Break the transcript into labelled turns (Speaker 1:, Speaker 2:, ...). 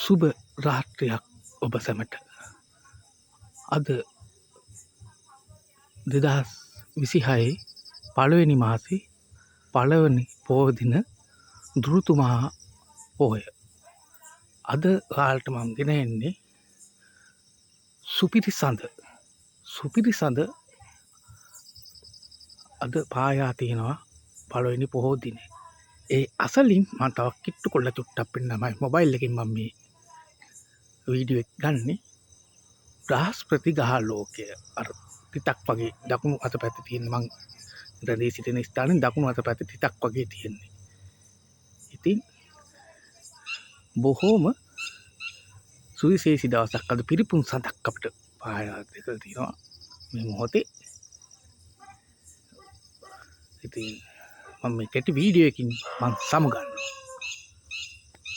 Speaker 1: සුබ රාත්‍රියක් ඔබ සැමට. අද 2026 පළවෙනි මාසේ පළවෙනි පෝදින දුරුතුමා පෝය. අද කාලට මම ගෙන එන්නේ සුපිරිසඳ. සුපිරිසඳ අද පායා තියෙනවා පළවෙනි පොහෝ දිනේ. ඒ අසලින් මම තව කිට්ටු කොල්ල චුට්ටක් පෙන්නමයි මොබයිල් එකකින් මම මේ වීඩියෝ එක ගන්නේ. බ්‍රහස්පති ග්‍රහලෝකය අර තිතක් වගේ දකුණු අත පැත්තේ තියෙන මං රැඳී සිටින ස්ථානෙන් දකුණු අත පැත්තේ තිතක් වගේ තියෙන්නේ. ඉතින් බොහෝම සුවිශේෂී දවසක් අද පිරිපුන් සඳක් අපිට පායා තියෙනවා මේ මොහොතේ. ඉතින් මම මේ කෙටි වීඩියෝ එකකින් මම සමුගන්නවා.